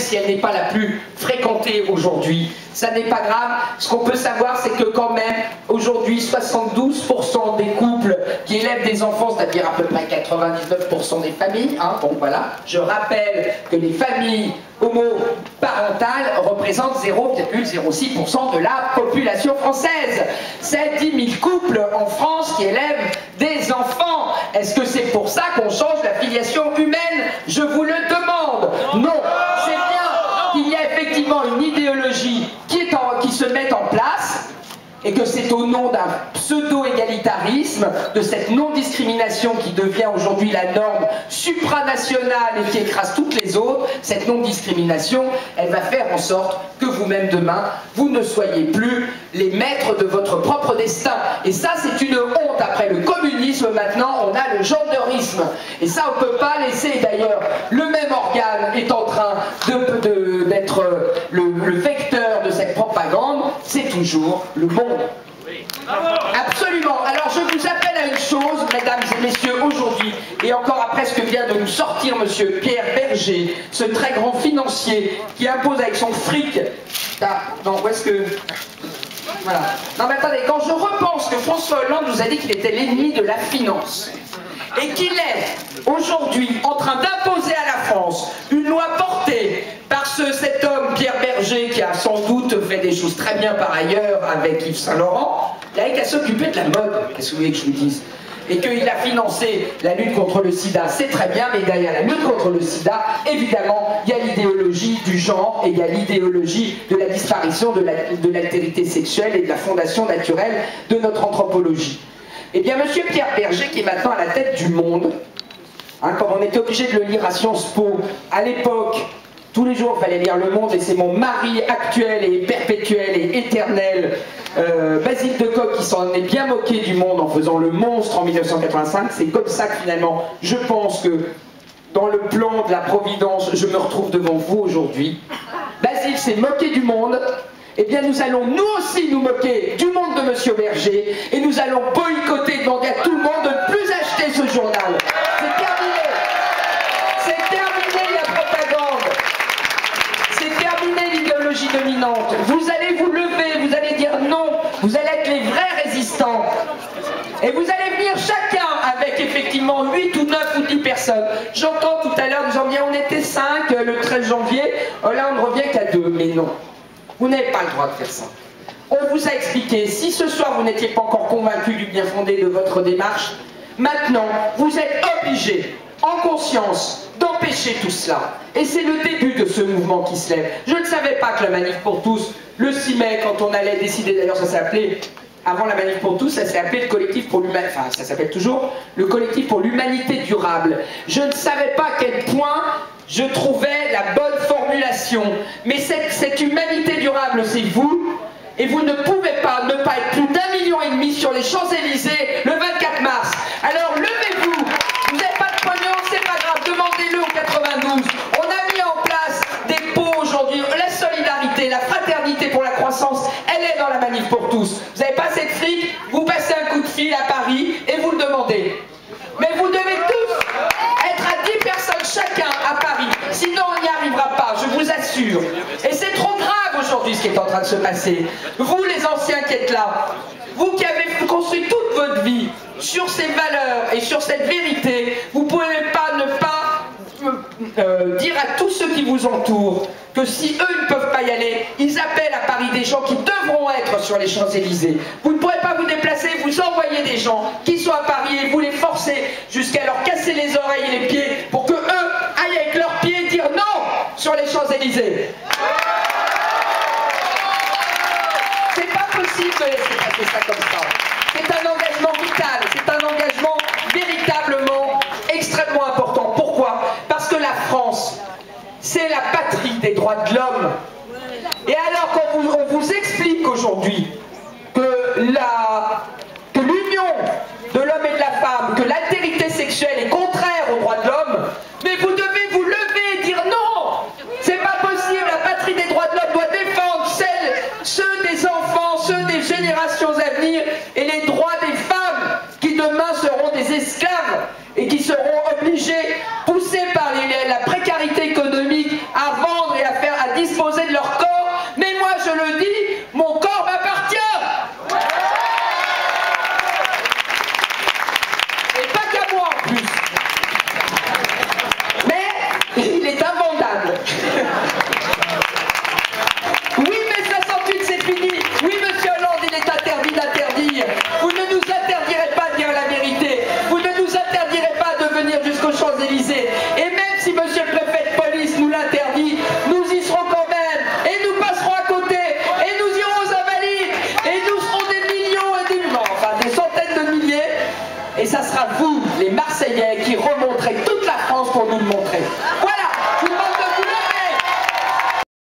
si elle n'est pas la plus fréquentée aujourd'hui. Ça n'est pas grave. Ce qu'on peut savoir, c'est que quand même, aujourd'hui, 72% des couples qui élèvent des enfants, c'est-à-dire à peu près 99% des familles, hein, bon voilà, je rappelle que les familles homoparentales représentent 0,06% de la population française. C'est 10 000 couples en France qui élèvent des enfants. Est-ce que c'est pour ça qu'on change la filiation humaine? Je vous le demande. Non, c'est bien qu'il y a effectivement une idéologie qui se met en place et que c'est au nom d'un pseudo-égalitarisme, de cette non-discrimination qui devient aujourd'hui la norme supranationale et qui écrase toutes les autres, cette non-discrimination, elle va faire en sorte que vous-même demain, vous ne soyez plus les maîtres de votre propre destin. Et ça, c'est une honte. Après le communisme, maintenant, on a le genderisme. Et ça, on ne peut pas laisser, d'ailleurs, le même organe est en train d'être le vecteur de cette propagande, c'est toujours le monde. Absolument. Alors je vous appelle à une chose, mesdames et messieurs, aujourd'hui, et encore après ce que vient de nous sortir monsieur Pierre Berger, ce très grand financier qui impose avec son fric... Ah, non, où est-ce que... Voilà. Non mais attendez, quand je repense que François Hollande nous a dit qu'il était l'ennemi de la finance, et qu'il est aujourd'hui en train d'imposer à la France une loi portée par cet homme, Pierre Berger, qui a sans doute fait des choses très bien par ailleurs avec Yves Saint-Laurent, il n'a qu'à s'occuper de la mode, qu'est-ce que vous voulez que je vous dise? Et qu'il a financé la lutte contre le sida, c'est très bien, mais derrière la lutte contre le sida, évidemment, il y a l'idéologie du genre et il y a l'idéologie de la disparition de l'altérité sexuelle et de la fondation naturelle de notre anthropologie. Eh bien, monsieur Pierre Berger, qui est maintenant à la tête du Monde, hein, comme on était obligé de le lire à Sciences Po, à l'époque, tous les jours il fallait lire Le Monde, et c'est mon mari actuel et perpétuel et éternel, Basile de Kock, qui s'en est bien moqué du Monde en faisant Le Monstre en 1985. C'est comme ça que finalement, je pense que dans le plan de la Providence, je me retrouve devant vous aujourd'hui. Basile s'est moqué du Monde. Eh bien nous allons nous aussi nous moquer du Monde de monsieur Berger et nous allons boycotter, demander à tout le monde de ne plus acheter ce journal. C'est terminé. C'est terminé la propagande. C'est terminé l'idéologie dominante. Vous allez vous lever, vous allez dire non, vous allez être les vrais résistants. Et vous allez venir chacun avec effectivement 8 ou 9 ou 10 personnes. J'entends tout à l'heure nous en dire on était 5 le 13 janvier, là on ne revient qu'à 2, mais non. Vous n'avez pas le droit de faire ça. On vous a expliqué, si ce soir vous n'étiez pas encore convaincu du bien fondé de votre démarche, maintenant vous êtes obligés, en conscience, d'empêcher tout cela. Et c'est le début de ce mouvement qui se lève. Je ne savais pas que la Manif pour tous, le 6 mai, quand on allait décider, d'ailleurs ça s'appelait, avant la Manif pour tous, ça s'est appelé le collectif pour l'humanité, enfin ça s'appelle toujours le collectif pour l'humanité durable. Je ne savais pas à quel point je trouvais la bonne formulation. Mais cette humanité durable, c'est vous, et vous ne pouvez pas ne pas être plus d'1,5 million sur les Champs-Élysées le 24 mars. Alors levez-vous, vous n'avez pas de pognon, c'est pas grave, demandez-le au 92. On a mis en place des pots aujourd'hui, la solidarité, la fraternité pour la croissance, elle est dans la Manif pour tous. Vous n'avez pas assez de fric, vous passez un coup de fil à Paris et vous le demandez. Mais vous devez tous être à 10 personnes chacun à Paris, sinon on n'y arrivera pas, je vous assure. Et c'est trop grave aujourd'hui ce qui est en train de se passer. Vous les anciens qui êtes là, vous qui avez construit toute votre vie sur ces valeurs et sur cette vérité, vous ne pouvez pas ne pas dire à tous ceux qui vous entourent que si eux ne peuvent pas y aller, ils appellent à Paris des gens qui devront être sur les Champs-Élysées. Vous ne pourrez pas vous déplacer, vous envoyez des gens qui sont à Paris et vous les forcez jusqu'à leur casser les oreilles et les pieds pour que eux aillent avec leurs pieds dire non sur les Champs-Élysées. C'est pas possible de laisser passer ça comme ça. C'est un engagement vital, c'est un engagement véritablement extrêmement important. Pourquoi? Parce que la France, c'est la patrie des droits de l'homme. Et alors qu'on vous explique aujourd'hui que l'union de l'homme et de la femme, que l'altérité sexuelle est contraire aux droits de l'homme, mais vous devez vous lever et dire non, c'est pas possible, la patrie des droits de l'homme doit défendre ceux des enfants, ceux des générations à venir et les droits des femmes qui demain seront des esclaves et qui seront obligés, poussés par la précarité économique, à vendre et à faire Il est invendable. Oui, mais 68, c'est fini. Oui, monsieur Hollande, il est interdit d'interdire. Vous ne nous interdirez pas de dire la vérité. Vous ne nous interdirez pas de venir jusqu'aux Champs-Élysées. Et même si monsieur le préfet de police nous l'interdit, nous y serons quand même. Et nous passerons à côté. Et nous irons aux Invalides. Et nous serons des millions et des millions, enfin des centaines de milliers. Et ça sera vous, les Marseillais, qui remonterez toute la France pour nous le montrer.